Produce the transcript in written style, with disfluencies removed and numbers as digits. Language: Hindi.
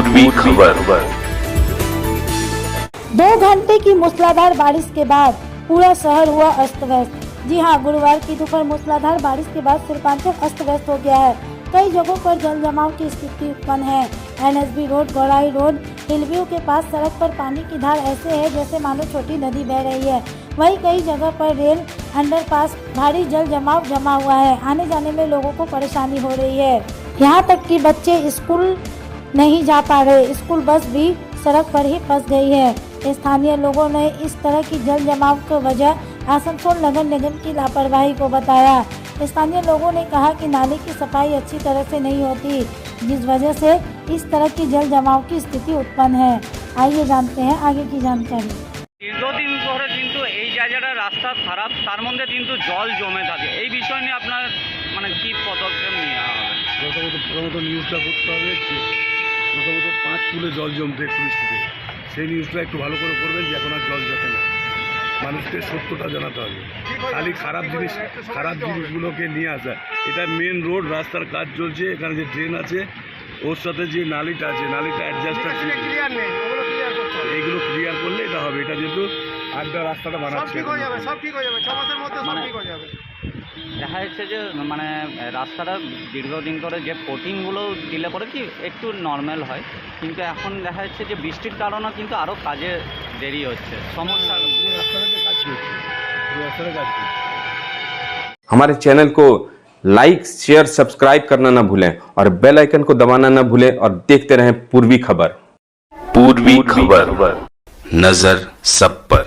पूर्वी खबर। 2 घंटे की मूसलाधार बारिश के बाद पूरा शहर हुआ अस्त व्यस्त। जी हां, गुरुवार की दोपहर मूसलाधार बारिश के बाद शिल्पांचल अस्त व्यस्त हो गया है। कई जगहों पर जल जमाव की स्थिति उत्पन्न है। NSB road, Gaurai road, Hillview के पास सड़क पर पानी की धार ऐसे है जैसे मानो छोटी नदी बह रही है। वहीं कई जगह पर रेल अंडरपास भारी जल जमाव जमा हुआ है। आने जाने में लोगों को परेशानी हो रही है। यहाँ तक कि बच्चे स्कूल नहीं जा पा रहे। स्कूल बस भी सड़क पर ही फंस गई है। स्थानीय लोगों ने इस तरह की जल जमाव की वजह आसनसोल नगर निगम की लापरवाही को बताया। स्थानीय लोगों ने कहा कि नाले की सफाई अच्छी तरह से नहीं होती, जिस वजह से इस तरह की जल जमाव की स्थिति उत्पन्न है। आइए जानते हैं आगे की जानकारी। দীর্ঘদিন ধরে কিন্তু এই জায়গাটা রাস্তা খারাপ, তার মধ্যে কিন্তু জল জমে থাকে। এই বিষয় নিয়ে আপনার মানে কি পদক্ষেপ নেওয়া হবে? প্রথমত নিউজটা করতে হবে যে প্রথমত 5 ফুলে জল জমতে একটু বৃষ্টিতে, সেই নিউজটা একটু ভালো করে করবেন যে এখন আর জল জমে না। মানুষকে সত্যটা জানাতে হবে। খালি খারাপ জিনিসগুলোকে নিয়ে আসা। এটা মেন রোড, রাস্তার কাজ চলছে, এখানে যে ড্রেন আছে ওর সাথে যে নালিটা আছে, নালিটা অ্যাডজাস্ট আছে, এইগুলো ক্লিয়ার করলে এটা হবে। এটা যেহেতু আড্ডা রাস্তাটা বানাচ্ছে, দেখা যাচ্ছে যে মানে রাস্তাটা দীর্ঘদিন করে যে কোটিংগুলো দিলে পরে কি একটু নর্মাল হয়, কিন্তু এখন দেখা যাচ্ছে যে বৃষ্টির কারণে কিন্তু আরও কাজে দেরি হচ্ছে, সমস্যা। हमारे चैनल को लाइक, शेयर, सब्सक्राइब करना ना भूलें और बेल आइकन को दबाना ना भूलें और देखते रहें पूर्वी खबर। पूर्वी खबर, नजर सब पर।